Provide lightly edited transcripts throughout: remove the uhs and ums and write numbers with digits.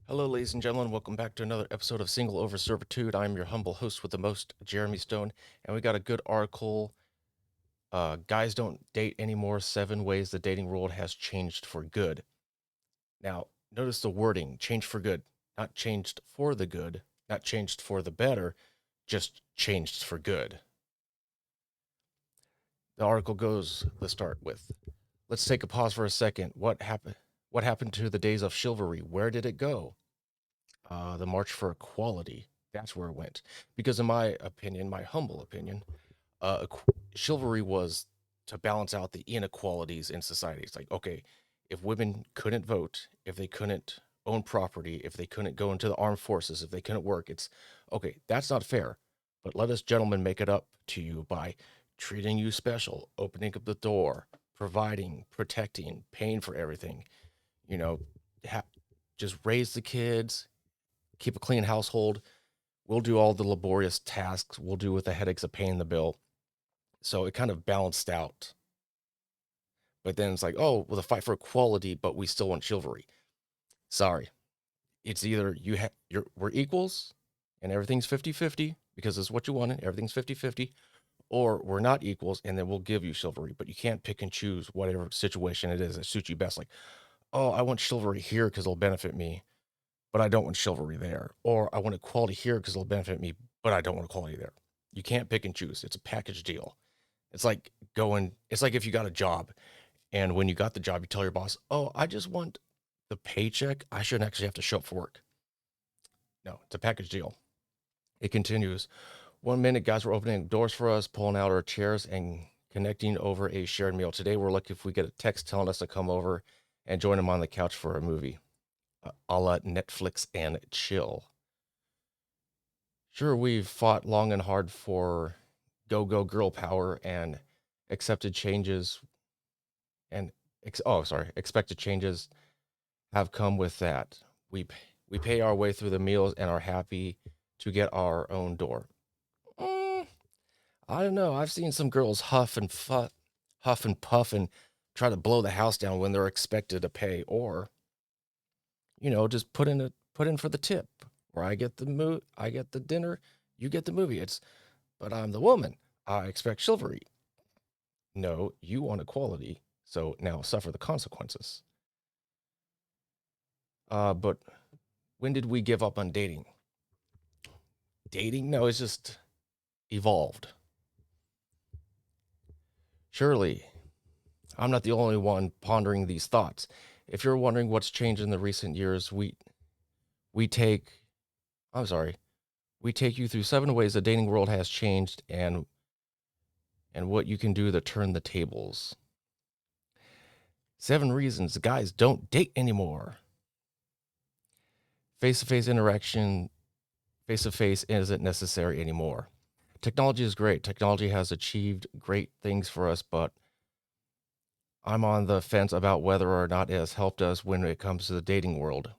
Hello, ladies and gentlemen. Welcome back to another episode of Single Over Servitude. I'm your humble host with the most, Jeremy Stone, and we got a good article. Guys don't date anymore. 7 ways the dating world has changed for good. Now, notice the wording: changed for good, not changed for the good, not changed for the better, just changed for good. The article goes. Let's start with. Let's take a pause for a second. What happened? What happened to the days of chivalry? Where did it go? The March for Equality. That's where it went. Because, in my opinion, my humble opinion, chivalry was to balance out the inequalities in society. It's like, okay, if women couldn't vote, if they couldn't own property, if they couldn't go into the armed forces, if they couldn't work, it's okay, that's not fair. But let us gentlemen make it up to you by treating you special, opening up the door, providing, protecting, paying for everything. You know, ha- just raise the kids, keep a clean household. We'll do all the laborious tasks. We'll do with the headaches of paying the bill. So it kind of balanced out. But then it's like, oh, well, the fight for equality, but we still want chivalry. Sorry. It's either we're equals and everything's 50-50 because it's what you wanted, everything's 50-50, or we're not equals and then we'll give you chivalry. But you can't pick and choose whatever situation it is that suits you best. Like, oh, I want chivalry here because it'll benefit me, but I don't want chivalry there. Or I want equality here because it'll benefit me, but I don't want equality there. You can't pick and choose. It's a package deal. It's like if you got a job and when you got the job, you tell your boss, oh, I just want the paycheck. I shouldn't actually have to show up for work. No, it's a package deal. It continues. 1 minute, guys were opening doors for us, pulling out our chairs and connecting over a shared meal. Today, we're lucky if we get a text telling us to come over and join them on the couch for a movie, a la Netflix and chill. Sure, we've fought long and hard for go girl power and accepted changes and expected changes have come with that. We we pay our way through the meals and are happy to get our own door. Mm, I don't know. I've seen some girls huff and puff and try to blow the house down when they're expected to pay, or just put in for the tip. Where I get the dinner, you get the movie. But I'm the woman. I expect chivalry. No, you want equality. So now suffer the consequences. But when did we give up on dating? Dating? No, it's just evolved. Surely, I'm not the only one pondering these thoughts. If you're wondering what's changed in the recent years, we take I'm sorry, we take you through 7 ways the dating world has changed and what you can do to turn the tables. 7 reasons guys don't date anymore. Face-to-face interaction, face-to-face isn't necessary anymore. Technology is great. Technology has achieved great things for us, but I'm on the fence about whether or not it has helped us when it comes to the dating world.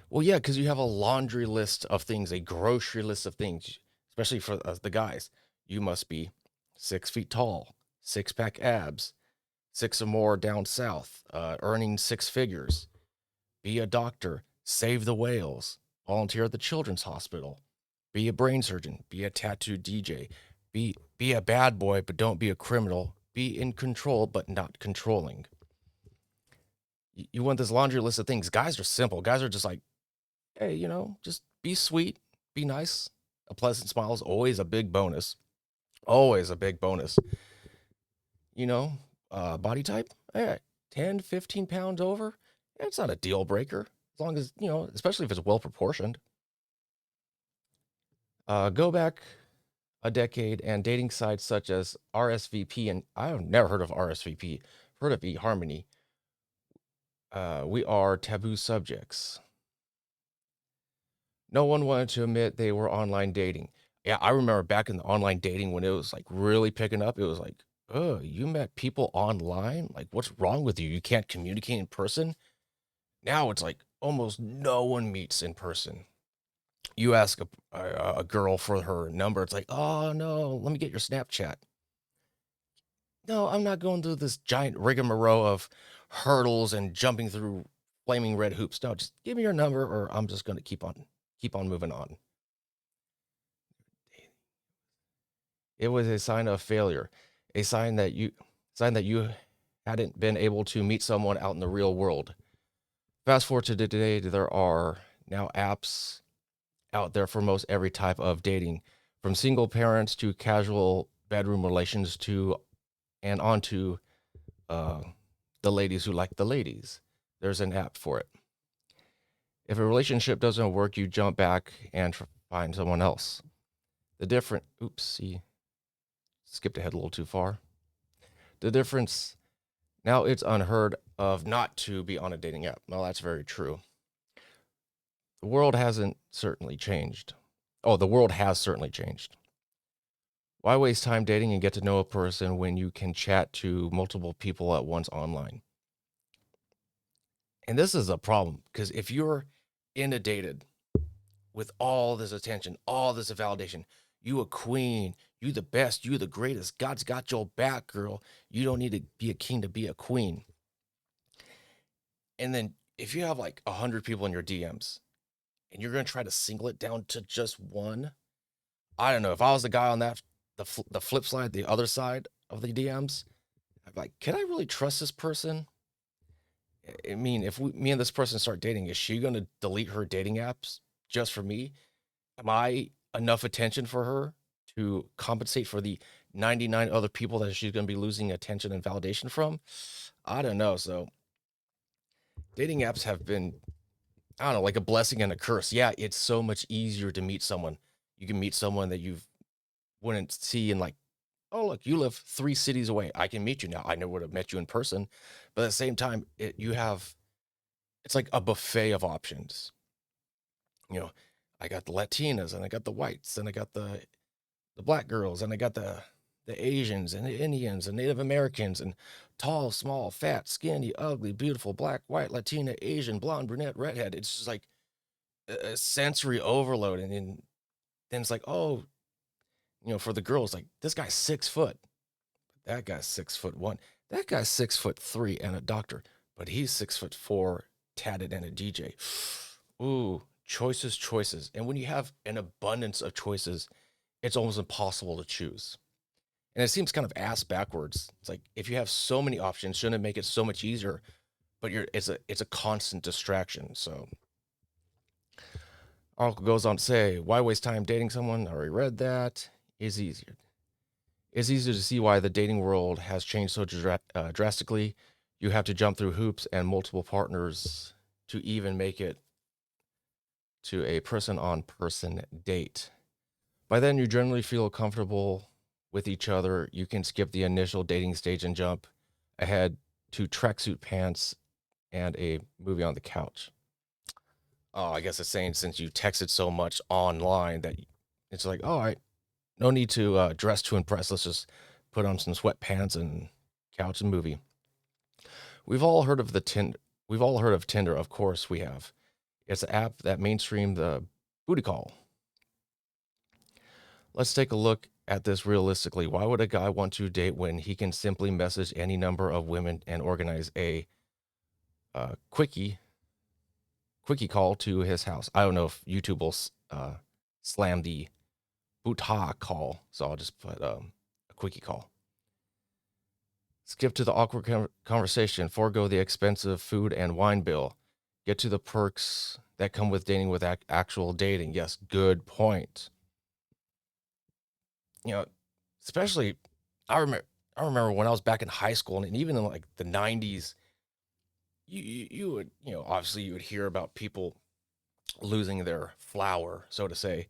Well, yeah, because you have a laundry list of things, a grocery list of things, especially for the guys. You must be 6 feet tall, six-pack abs, six or more down south, earning 6 figures, be a doctor, save the whales, volunteer at the children's hospital, be a brain surgeon, be a tattoo DJ, be a bad boy but don't be a criminal, be in control but not controlling. You want this laundry list of things. Guys are simple. Guys are just like, hey, just be sweet, be nice. A pleasant smile is always a big bonus. Always a big bonus. You know, body type, 10, 15 pounds over, it's not a deal breaker. As long as, especially if it's well proportioned. Go back a decade and dating sites such as RSVP, and I've never heard of RSVP, heard of eHarmony. We are taboo subjects. No one wanted to admit they were online dating. Yeah, I remember back in the online dating when it was like really picking up. It was like, oh, you met people online? Like, what's wrong with you? You can't communicate in person? Now it's like almost no one meets in person. You ask a girl for her number, it's like, oh no, let me get your Snapchat. No, I'm not going through this giant rigmarole of hurdles and jumping through flaming red hoops. No, just give me your number, or I'm just going to keep on moving on. It was a sign of failure, a sign that you hadn't been able to meet someone out in the real world. Fast forward to today, there are now apps out there for most every type of dating, from single parents to casual bedroom relations to and on to uh, the ladies who like the ladies. There's an app for it. If a relationship doesn't work, you jump back and find someone else. The different, oopsie, skipped ahead a little too far. The difference now, it's unheard of not to be on a dating app. Well, that's very true. The world hasn't certainly changed. Oh, the world has certainly changed. Why waste time dating and get to know a person when you can chat to multiple people at once online? And this is a problem because if you're inundated with all this attention, all this validation, you a queen, you the best, you the greatest, God's got your back, girl. You don't need to be a king to be a queen. And then if you have like 100 people in your DMs and you're going to try to single it down to just one, I don't know. If I was the guy on the flip side, the other side of the DMs, I'm like, can I really trust this person? I mean, if me and this person start dating, is she going to delete her dating apps just for me? Am I enough attention for her to compensate for the 99 other people that she's going to be losing attention and validation from? I don't know. So dating apps have been, I don't know, like a blessing and a curse. Yeah, it's so much easier to meet someone. You can meet someone that you wouldn't see in like, oh, look, you live 3 cities away. I can meet you now. I never would have met you in person. But at the same time, it's like a buffet of options. You know, I got the Latinas and I got the whites and I got the black girls and I got the Asians and the Indians and Native Americans and tall, small, fat, skinny, ugly, beautiful, black, white, Latina, Asian, blonde, brunette, redhead. It's just like a sensory overload. And then it's like, oh, for the girls, like this guy's 6 foot, that guy's 6'1", that guy's 6'3" and a doctor, but he's 6'4", tatted and a DJ. Ooh, choices, choices. And when you have an abundance of choices, it's almost impossible to choose. And it seems kind of ass backwards. It's like if you have so many options, shouldn't it make it so much easier? But it's a constant distraction. So article goes on to say, why waste time dating someone? I already read that. Is easier. It's easier to see why the dating world has changed so drastically. You have to jump through hoops and multiple partners to even make it to a person-on-person date. By then, you generally feel comfortable with each other. You can skip the initial dating stage and jump ahead to tracksuit pants and a movie on the couch. Oh, I guess it's saying since you texted so much online that it's like, all right, no need to dress to impress. Let's just put on some sweatpants and couch and movie. We've all heard of We've all heard of Tinder. Of course, we have. It's an app that mainstreamed the booty call. Let's take a look at this realistically. Why would a guy want to date when he can simply message any number of women and organize a quickie call to his house? I don't know if YouTube will slam the bootah call, so I'll just put a quickie call. Skip to the awkward conversation, forego the expensive food and wine bill, get to the perks that come with dating with actual dating. Yes, good point. Especially I remember when I was back in high school and even in like the 90s, you would, obviously you would hear about people losing their flower, so to say,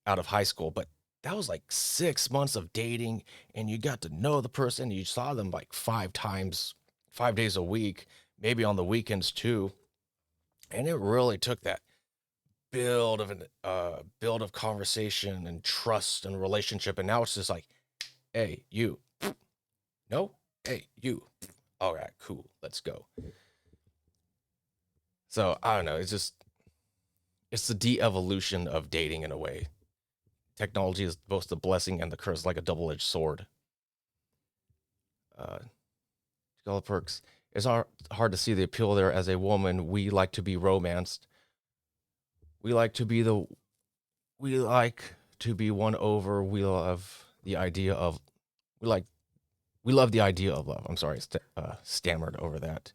out of high school, but that was like 6 months of dating and you got to know the person. You saw them like 5 times, 5 days a week, maybe on the weekends too. And it really took that build of conversation and trust and relationship. And now it's just like, hey, you, no, hey, you, all right, cool, let's go. So I don't know. It's the de-evolution of dating in a way. Technology is both the blessing and the curse, like a double-edged sword. Scholar perks. It's hard to see the appeal there. As a woman, we like to be romanced. We like to be the we like to be won over. We love the idea of we like we love the idea of love. I'm sorry, stammered over that.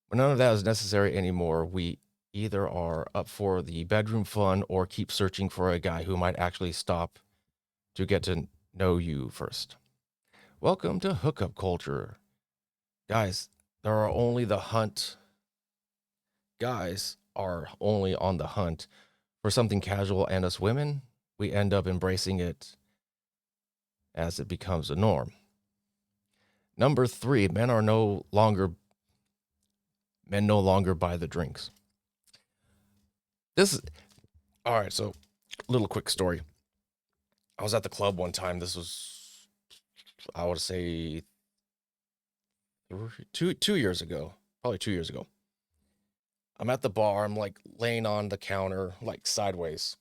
But none of that is necessary anymore. We either are up for the bedroom fun or keep searching for a guy who might actually stop to get to know you first. Welcome to hookup culture. Guys, there are only the hunt. Guys are only on the hunt for something casual, and us women, we end up embracing it as it becomes a norm. Number 3, men no longer buy the drinks. This is all right, so little quick story. I was at the club one time. This was, I would say, 2 years ago, probably 2 years ago. I'm at the bar. I'm like laying on the counter, like sideways,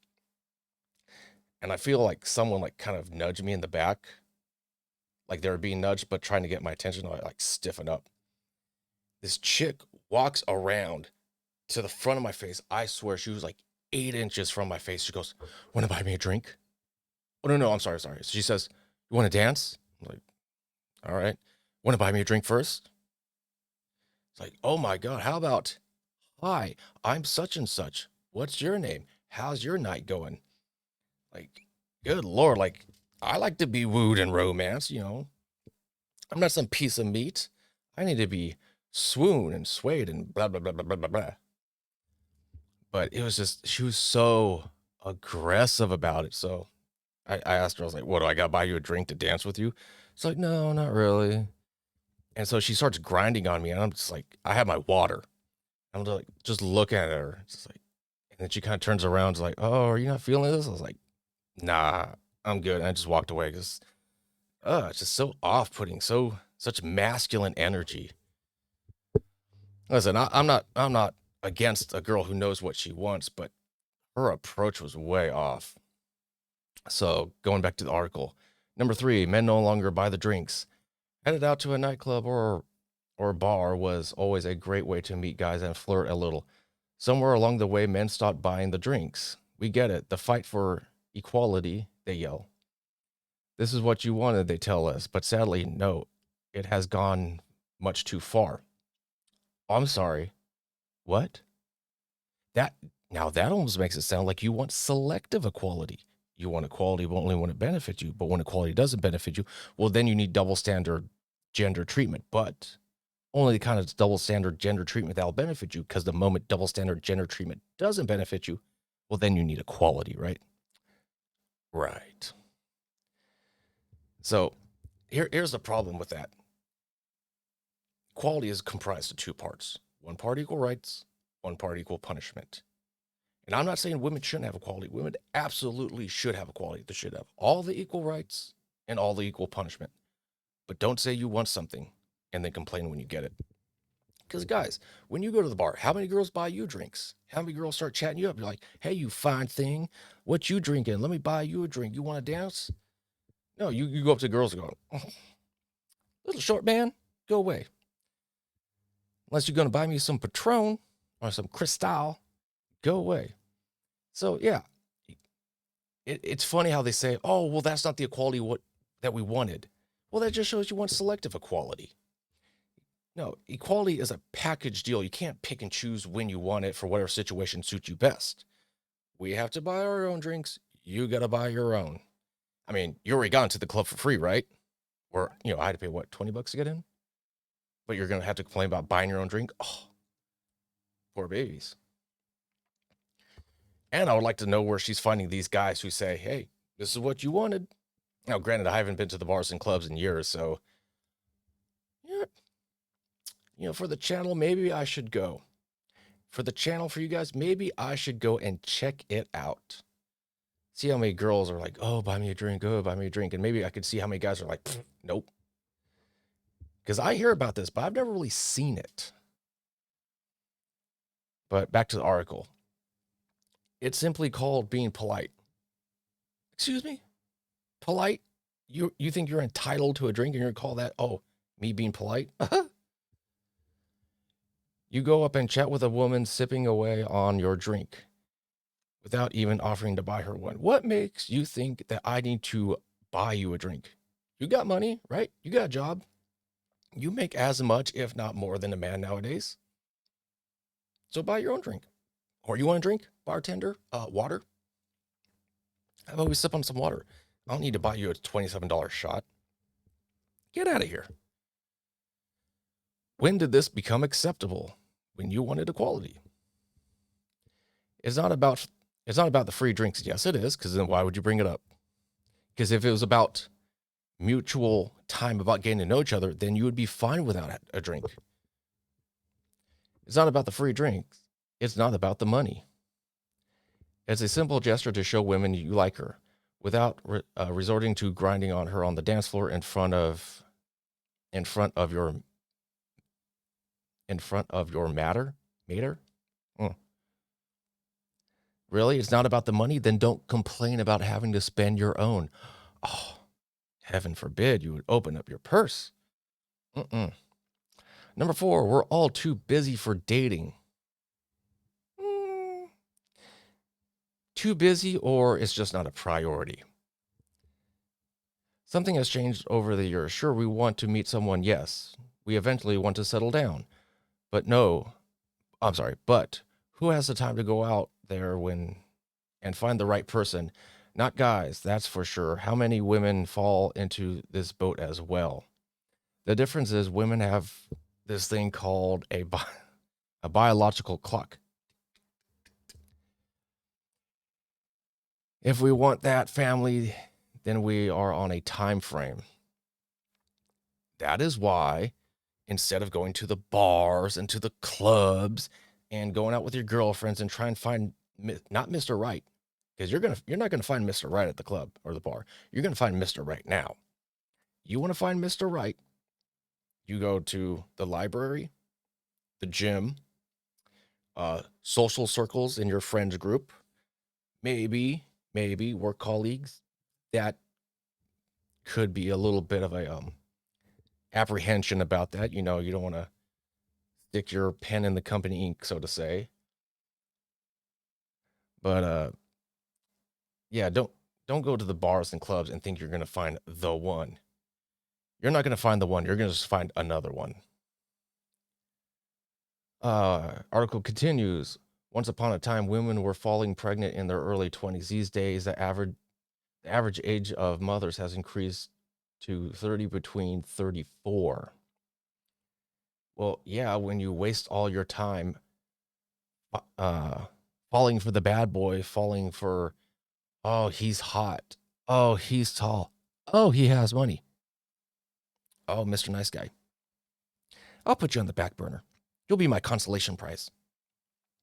and I feel like someone like kind of nudged me in the back, like they were being nudged, but trying to get my attention. I like stiffen up. This chick walks around to the front of my face. I swear she was like 8 inches from my face. She goes, "Want to buy me a drink?" Oh no, no, I'm sorry, sorry. She says, "You want to dance?" I'm like, "All right." "Want to buy me a drink first?" It's like, "Oh my God, how about, hi, I'm such and such. What's your name? How's your night going?" Like, good Lord, like, I like to be wooed and romance. I'm not some piece of meat. I need to be swooned and swayed and blah, blah, blah, blah, blah, blah, blah. But it was just, she was so aggressive about it. So I asked her, I was like, "What, do I got to buy you a drink to dance with you?" It's like, "No, not really." And so she starts grinding on me, and I'm just like, I have my water. I'm like, just looking at her. It's like, and then she kind of turns around, is like, "Oh, are you not feeling this?" I was like, "Nah, I'm good." And I just walked away because, it's just so off-putting, such masculine energy. Listen, I'm not against a girl who knows what she wants, but her approach was way off. So going back to the article, number 3, men no longer buy the drinks. Headed out to a nightclub or bar was always a great way to meet guys and flirt a little. Somewhere along the way, men stopped buying the drinks. We get it. The fight for equality, they yell. This is what you wanted, they tell us. But sadly, no, it has gone much too far. I'm sorry. What? That Now that almost makes it sound like you want selective equality. You want equality only when it benefits you, but when equality doesn't benefit you, well, then you need double standard gender treatment. But only the kind of double standard gender treatment that'll benefit you, because the moment double standard gender treatment doesn't benefit you, well, then you need equality, right? Right. So here's the problem with that. Equality is comprised of two parts: one part equal rights, one part equal punishment. And I'm not saying women shouldn't have equality. Women absolutely should have equality. They should have all the equal rights and all the equal punishment. But don't say you want something and then complain when you get it. Because, guys, when you go to the bar, how many girls buy you drinks? How many girls start chatting you up? You're like, "Hey, you fine thing. What you drinking? Let me buy you a drink. You want to dance?" No, you go up to girls and go, "Oh, little short man, go away. Unless you're going to buy me some Patron or some Cristal, go away." So, yeah, it's funny how they say, "Oh, well, that's not the equality that we wanted." Well, that just shows you want selective equality. No, equality is a package deal. You can't pick and choose when you want it for whatever situation suits you best. We have to buy our own drinks. You got to buy your own. I mean, you already got into the club for free, right? Or, I had to pay what, $20 to get in? But you're going to have to complain about buying your own drink? Oh, poor babies. And I would like to know where she's finding these guys who say, "Hey, this is what you wanted." Now, granted, I haven't been to the bars and clubs in years, so, yeah, for the channel, maybe I should go. For the channel, for you guys, maybe I should go and check it out. See how many girls are like, "Oh, buy me a drink. Oh, buy me a drink." And maybe I could see how many guys are like, "Nope." Because I hear about this, but I've never really seen it. But back to the article. It's simply called being polite. Excuse me? Polite? You think you're entitled to a drink and you're going to call that, "Oh, me being polite?" You go up and chat with a woman sipping away on your drink without even offering to buy her one. What makes you think that I need to buy you a drink? You got money, right? You got a job. You make as much, if not more, than a man nowadays. So buy your own drink. Or you want a drink, bartender? Water? How about we sip on some water? I don't need to buy you a $27 shot. Get out of here. When did this become acceptable? When you wanted equality. It's not about the free drinks. Yes, it is, because then why would you bring it up? Because if it was about mutual time, about getting to know each other, then you would be fine without a drink. It's not about the free drinks. It's not about the money. It's a simple gesture to show women you like her without resorting to grinding on her on the dance floor in front of your mater. Really? It's not about the money? Then don't complain about having to spend your own. Oh, heaven forbid you would open up your purse. Number 4, we're all too busy for dating. Too busy, or it's just not a priority. Something has changed over the years. Sure, we want to meet someone. Yes, we eventually want to settle down. But who has the time to go out there and find the right person? Not guys, that's for sure. How many women fall into this boat as well? The difference is women have this thing called a biological clock. If we want that family, then we are on a time frame. That is why, instead of going to the bars and to the clubs and going out with your girlfriends and try and find not Mr. Right, because you're not gonna find Mr. Right at the club or the bar. You're gonna find Mr. Right now. You want to find Mr. Right? You go to the library, the gym, social circles in your friends group, maybe work colleagues. That could be a little bit of a apprehension about that. You know, you don't want to stick your pen in the company ink, so to say. But yeah, don't go to the bars and clubs and think you're gonna find the one. You're not gonna find the one. You're gonna just find another one. Article continues. Once upon a time, women were falling pregnant in their early 20s. These days, the average age of mothers has increased to 30 between 34. Well, yeah, when you waste all your time falling for the bad boy, falling for, oh, he's hot. Oh, he's tall. Oh, he has money. Oh, Mr. Nice Guy. I'll put you on the back burner. You'll be my consolation prize.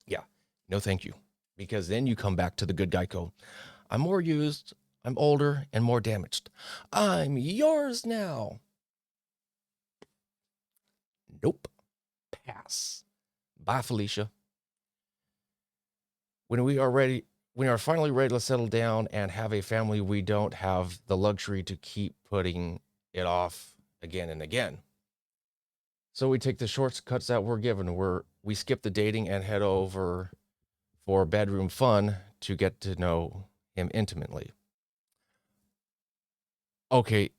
Yeah, no thank you. Because then you come back to the good guy code. I'm more used, I'm older, and more damaged. I'm yours now. Nope. Pass. Bye, Felicia. When we are finally ready to settle down and have a family, we don't have the luxury to keep putting it off again and again. So we take the shortcuts that we're given. We skip the dating and head over for bedroom fun to get to know him intimately. Okay,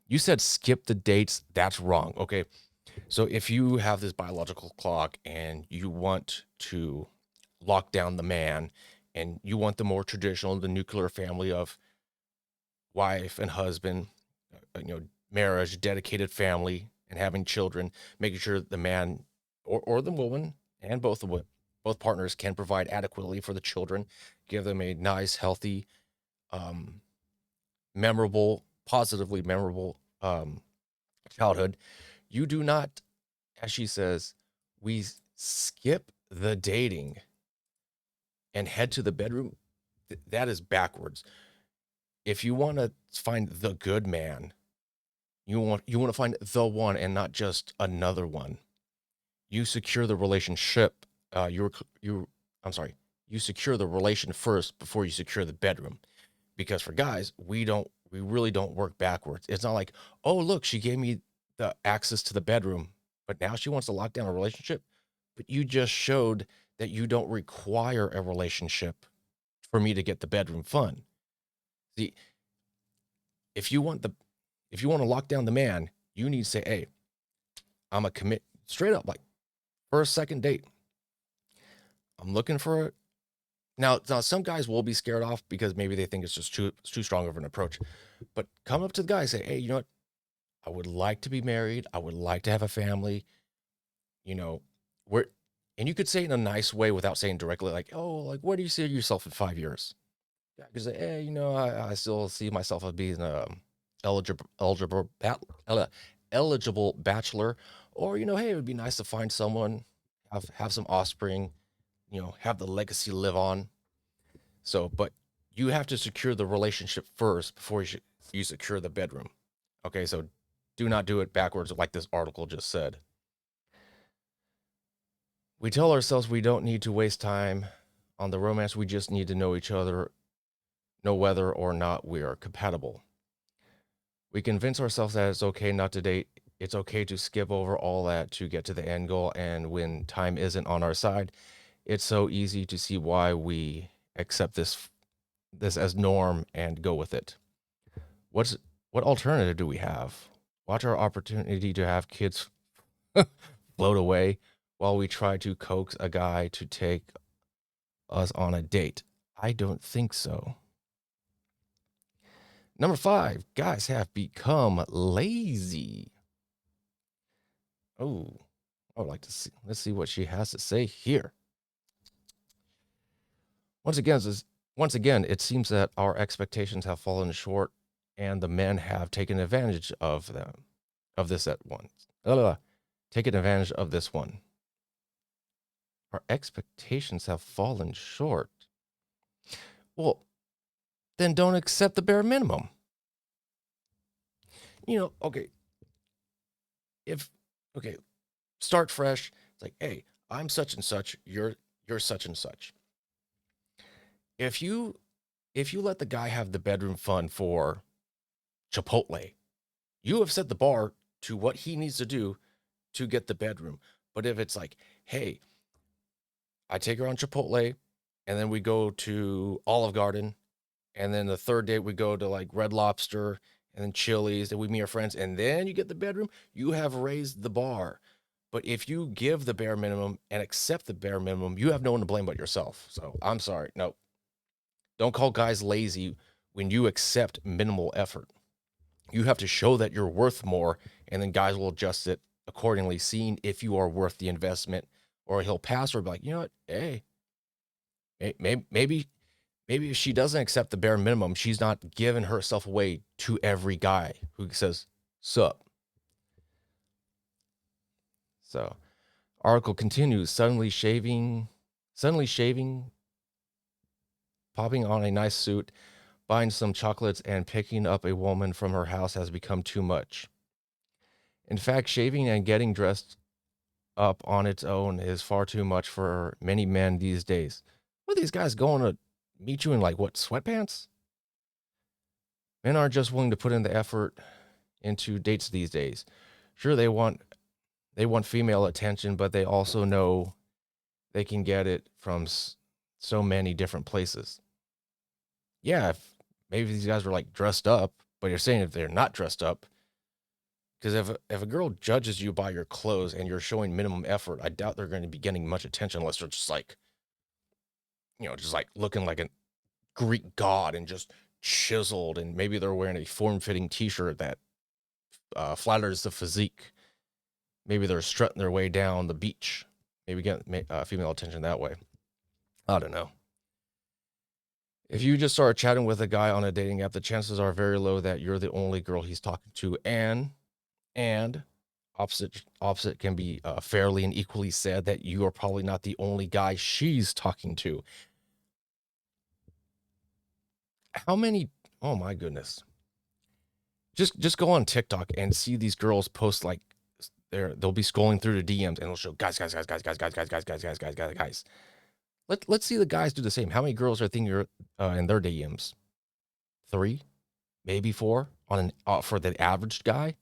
you said skip the dates. That's wrong. Okay, so if you have this biological clock and you want to lock down the man and you want the more traditional, the nuclear family of wife and husband, marriage, dedicated family, and having children, making sure the man or the woman and both partners can provide adequately for the children, give them a nice, healthy, positively memorable childhood. You do not, as she says, we skip the dating and head to the bedroom. That is backwards. If you want to find the good man, you want to find the one and not just another one. You secure the relationship. You secure the relation first before you secure the bedroom. Because for guys, we really don't work backwards. It's not like, oh, look, she gave me the access to the bedroom, but now she wants to lock down a relationship. But you just showed that you don't require a relationship for me to get the bedroom fun. See, if you want the if you want to lock down the man, you need to say, hey, I'm a commit straight up, like first, second date. I'm looking for it. Now, some guys will be scared off because maybe they think it's just too strong of an approach. But come up to the guy and say, hey, you know what? I would like to be married. I would like to have a family. You know, where, and you could say it in a nice way without saying directly, like, oh, like, where do you see yourself in 5 years? Yeah, because, hey, you know, I still see myself as being eligible, eligible, eligible bachelor, or you know, hey, it would be nice to find someone, have some offspring, you know, have the legacy live on. So, but you have to secure the relationship first before you secure the bedroom. Okay, so do not do it backwards like this article just said. We tell ourselves we don't need to waste time on the romance. We just need to know each other, know whether or not we are compatible. We convince ourselves that it's okay not to date. It's okay to skip over all that to get to the end goal. And when time isn't on our side, it's so easy to see why we accept this as norm and go with it. What's what alternative do we have? Watch our opportunity to have kids float away while we try to coax a guy to take us on a date. I don't think so. Number 5, guys have become lazy. Oh, I would like to see. Let's see what she has to say here. Once again, it seems that our expectations have fallen short, and the men have taken advantage of them, of this at once. Taken advantage of this one. Our expectations have fallen short. Well, then don't accept the bare minimum. You know, okay, start fresh. It's like, hey, I'm such and such, you're such and such. If you let the guy have the bedroom fun for Chipotle, you have set the bar to what he needs to do to get the bedroom. But if it's like, hey, I take her on Chipotle, and then we go to Olive Garden, and then the third date we go to like Red Lobster and then Chili's, and we meet our friends, and then you get the bedroom, you have raised the bar. But if you give the bare minimum and accept the bare minimum, you have no one to blame but yourself. So I'm sorry. No, don't call guys lazy when you accept minimal effort. You have to show that you're worth more, and then guys will adjust it accordingly, seeing if you are worth the investment, or he'll pass or be like, you know what, hey, maybe if she doesn't accept the bare minimum, she's not giving herself away to every guy who says, sup. So, article continues, suddenly shaving, popping on a nice suit, buying some chocolates, and picking up a woman from her house has become too much. In fact, shaving and getting dressed up on its own is far too much for many men these days. What are these guys going to meet you in, like, what, sweatpants? Men aren't just willing to put in the effort into dates these days. Sure, they want female attention, but they also know they can get it from so many different places. Yeah, if maybe these guys were like dressed up, but you're saying if they're not dressed up, because if a girl judges you by your clothes and you're showing minimum effort, I doubt they're going to be getting much attention unless they're just like, you know, just like looking like a Greek god and just chiseled, and maybe they're wearing a form-fitting T-shirt that flatters the physique. Maybe they're strutting their way down the beach. Maybe get female attention that way. I don't know. If you just start chatting with a guy on a dating app, the chances are very low that you're the only girl he's talking to, and opposite can be fairly and equally said that you are probably not the only guy she's talking to. How many? Oh my goodness! Just go on TikTok and see these girls post, like, they'll be scrolling through the DMs and it'll show guys. Let's see the guys do the same. How many girls are thinking you're in their DMs? 3, maybe 4 on an for the average guy.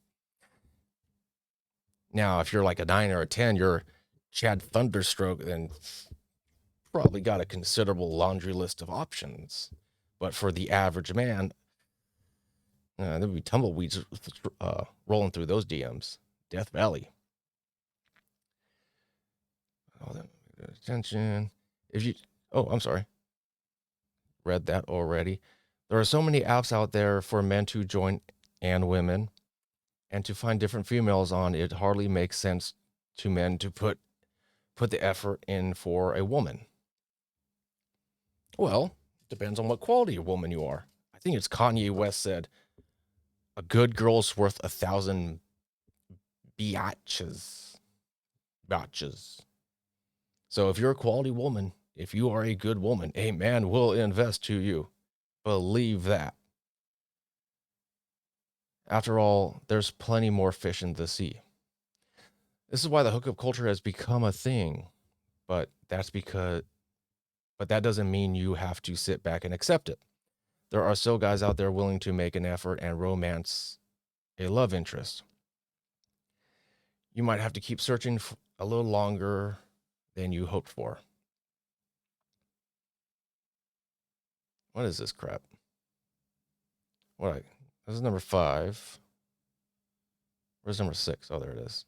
Now, if you're like a 9 or a 10, you're Chad Thunderstroke, then probably got a considerable laundry list of options. But for the average man, there'd be tumbleweeds rolling through those DMs. Death Valley. All that attention. If you, oh, I'm sorry, read that already. There are so many apps out there for men to join and women, and to find different females on it hardly makes sense to men to put the effort in for a woman. Well, depends on what quality of woman you are. I think it's Kanye West said, "A good girl's worth 1,000 biatches." Biatches. So if you're a quality woman, if you are a good woman, a man will invest to you. Believe that. After all, there's plenty more fish in the sea. This is why the hookup culture has become a thing, but that doesn't mean you have to sit back and accept it. There are still guys out there willing to make an effort and romance a love interest. You might have to keep searching a little longer than you hoped for. What is this crap? This is number 5. Where's number 6? Oh, there it is.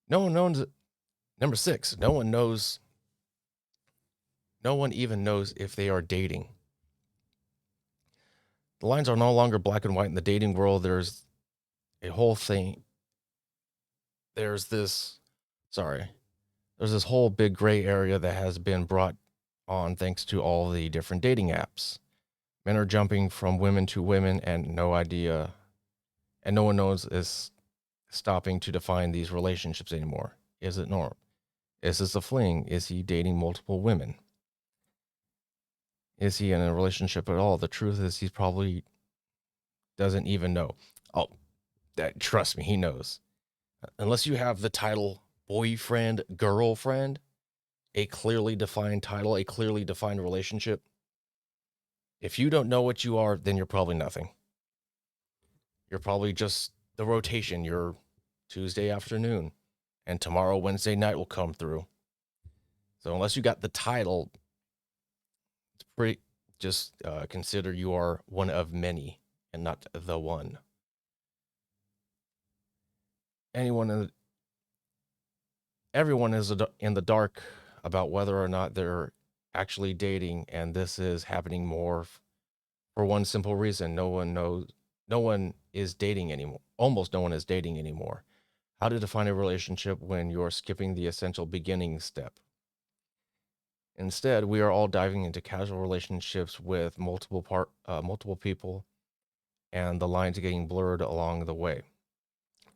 No one knows. Number 6. No one knows. No one even knows if they are dating. The lines are no longer black and white in the dating world. There's a whole thing. There's this whole big gray area that has been brought on thanks to all the different dating apps. Men are jumping from women to women, and no one knows is stopping to define these relationships anymore. Is it norm? Is this a fling? Is he dating multiple women? Is he in a relationship at all? The truth is he probably doesn't even know. Oh, trust me, he knows. Unless you have the title boyfriend, girlfriend, a clearly defined title, a clearly defined relationship, if you don't know what you are, then you're probably nothing. You're probably just the rotation. You're Tuesday afternoon, and tomorrow, Wednesday night will come through. So unless you got the title, it's pretty. Just consider you are one of many and not the one. Everyone is in the dark about whether or not they're actually dating, and this is happening more for one simple reason: no one is dating anymore. Almost no one is dating anymore. How to define a relationship when you're skipping the essential beginning step? Instead, we are all diving into casual relationships with multiple people, and the lines are getting blurred along the way.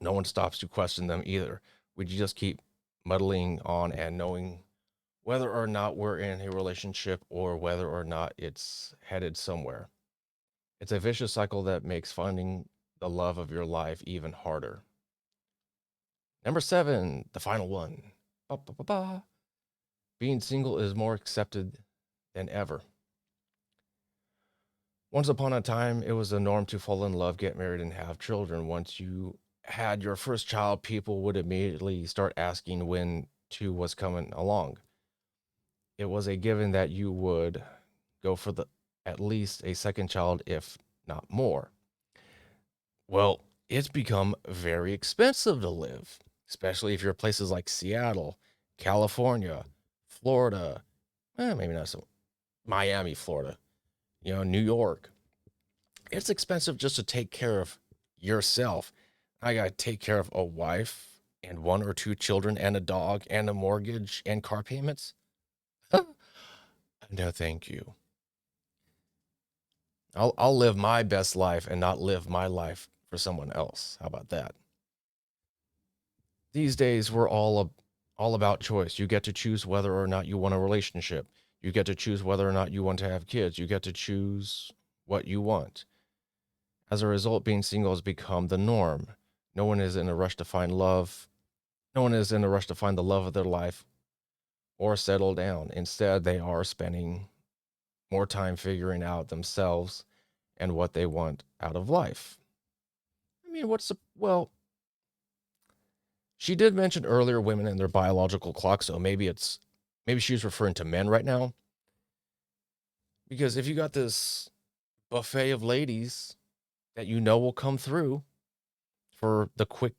No one stops to question them either. We just keep muddling on and knowing whether or not we're in a relationship or whether or not it's headed somewhere. It's a vicious cycle that makes finding the love of your life even harder. Number 7, the final one. Ba, ba, ba, ba. Being single is more accepted than ever. Once upon a time, it was the norm to fall in love, get married, and have children. Once you had your first child, people would immediately start asking when two was coming along. It was a given that you would go for the at least a second child, if not more. Well, it's become very expensive to live, especially if you're places like Seattle, California, Florida, maybe not so, Miami, Florida, New York. It's expensive just to take care of yourself. I got to take care of a wife and 1 or 2 children and a dog and a mortgage and car payments. No, thank you. I'll live my best life and not live my life for someone else. How about that? These days, we're all about choice. You get to choose whether or not you want a relationship. You get to choose whether or not you want to have kids. You get to choose what you want. As a result, being single has become the norm. No one is in a rush to find love. No one is in a rush to find the love of their life or settle down. Instead, they are spending more time figuring out themselves and what they want out of life. I mean, She did mention earlier women and their biological clock, so maybe she's referring to men right now. Because if you got this buffet of ladies that you know will come through for the quick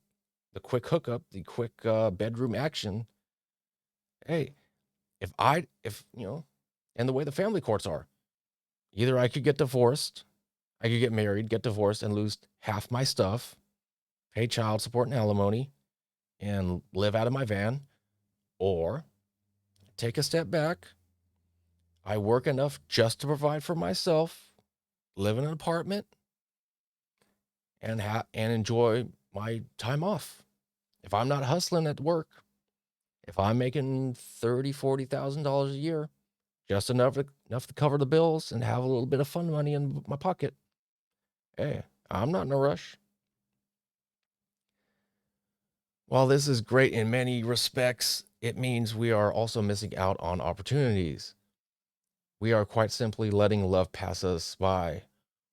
hookup, the quick bedroom action, hey, if and the way the family courts are, either I could get divorced, I could get married, get divorced, and lose half my stuff, pay child support and alimony, and live out of my van, or take a step back. I work enough just to provide for myself, live in an apartment, and enjoy my time off. If I'm not hustling at work, if I'm making $30,000-$40,000 a year, just enough to cover the bills and have a little bit of fun money in my pocket, hey, I'm not in a rush. While this is great in many respects, it means we are also missing out on opportunities. We are quite simply letting love pass us by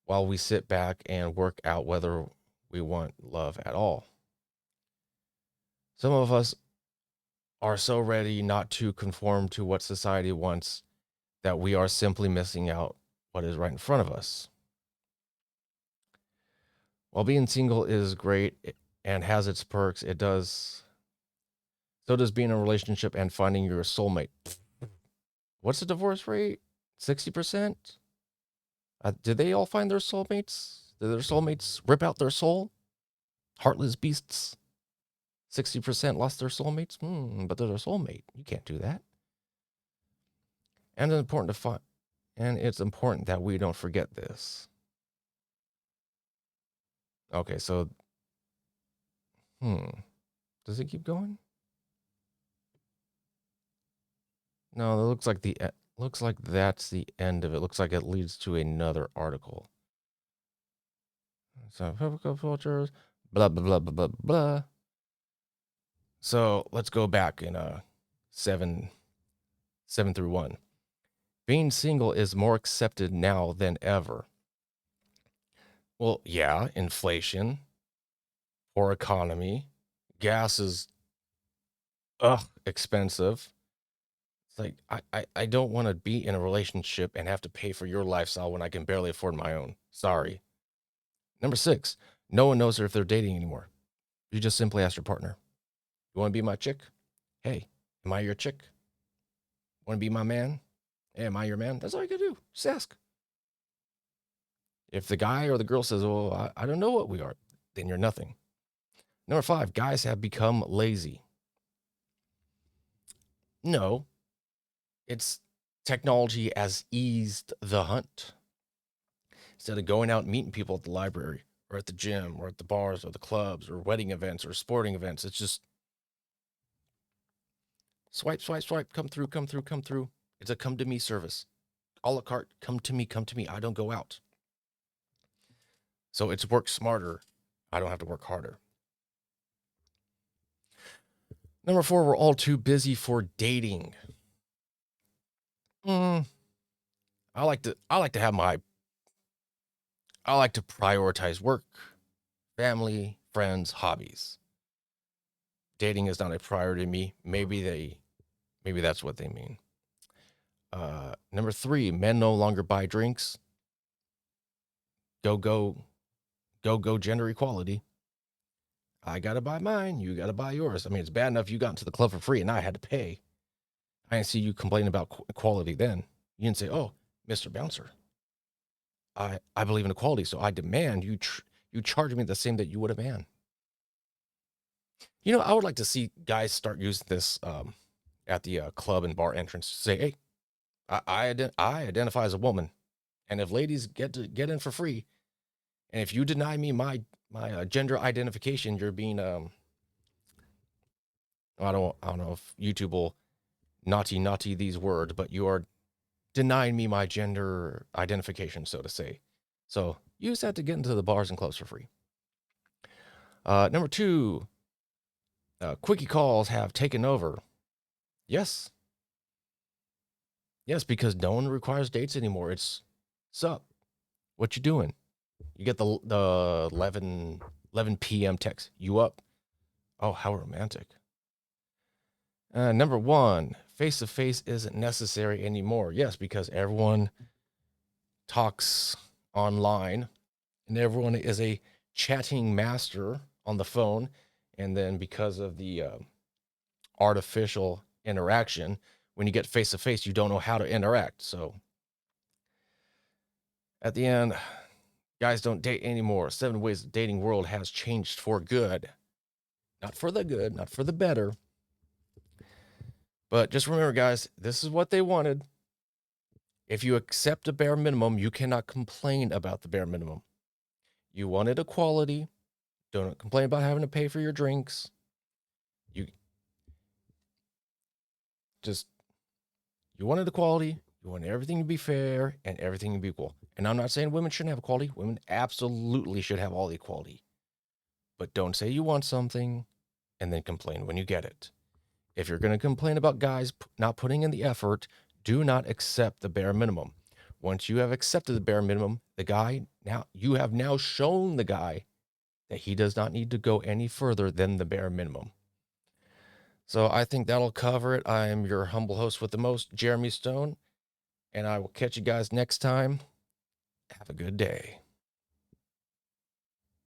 while we sit back and work out whether we want love at all. Some of us are so ready not to conform to what society wants that we are simply missing out what is right in front of us. While being single is great and has its perks, so does being in a relationship and finding your soulmate. What's the divorce rate? 60%? Did they all find their soulmates? Did their soulmates rip out their soul? Heartless beasts. 60% lost their soulmates? But they're their soulmate. You can't do that. And it's important that we don't forget this. Okay, so does it keep going? No, it looks like that's the end of it. Looks like it leads to another article. So biblical cultures, blah blah blah blah blah blah. So let's go back in 7:1. Being single is more accepted now than ever. Well, yeah, inflation, poor economy, gas is expensive. It's like I don't want to be in a relationship and have to pay for your lifestyle when I can barely afford my own. Sorry. Number 6, no one knows if they're dating anymore. You just simply ask your partner, you want to be my chick? Hey, am I your chick? Want to be my man? Hey, am I your man? That's all you gotta do. Just ask. If the guy or the girl says, well, I don't know what we are, then you're nothing. Number 5, guys have become lazy. No, it's technology has eased the hunt. Instead of going out and meeting people at the library or at the gym or at the bars or the clubs or wedding events or sporting events, it's just swipe, swipe, swipe, come through, come through, come through. It's a come to me service. A la carte, come to me, come to me. I don't go out. So it's work smarter. I don't have to work harder. Number 4, we're all too busy for dating. I like to prioritize work, family, friends, hobbies. Dating is not a priority to me. Maybe that's what they mean. Number 3, men no longer buy drinks. Go gender equality. I gotta buy mine. You gotta buy yours. I mean, it's bad enough you got into the club for free and I had to pay. I didn't see you complaining about equality then. You didn't say, "Oh, Mr. Bouncer, I believe in equality, so I demand you charge me the same that you would a man." I would like to see guys start using this at the club and bar entrance. Say, "Hey, I identify as a woman, and if ladies get in for free, and if you deny me my gender identification, you're being I don't know if YouTube will naughty these words, but you are denying me my gender identification, so to say. So use that to get into the bars and clubs for free." Number 2, quickie calls have taken over. Yes, because no one requires dates anymore. It's sup, what you doing? You get the 11 p.m. text. You up? Oh, how romantic. Number one, face to face isn't necessary anymore. Yes, because everyone talks online and everyone is a chatting master on the phone. And then because of the artificial interaction, when you get face to face, you don't know how to interact. So at the end, guys don't date anymore. 7 Ways of Dating world has changed for good. Not for the good, not for the better. But just remember, guys, this is what they wanted. If you accept a bare minimum, you cannot complain about the bare minimum. You wanted equality. Don't complain about having to pay for your drinks. You just, you wanted equality. You want everything to be fair and everything to be equal. And I'm not saying women shouldn't have equality. Women absolutely should have all the equality. But don't say you want something and then complain when you get it. If you're going to complain about guys not putting in the effort, do not accept the bare minimum. Once you have accepted the bare minimum, the guy, now you have now shown the guy that he does not need to go any further than the bare minimum. So I think that'll cover it. I am your humble host with the most, Jeremy Stone, and I will catch you guys next time. Have a good day.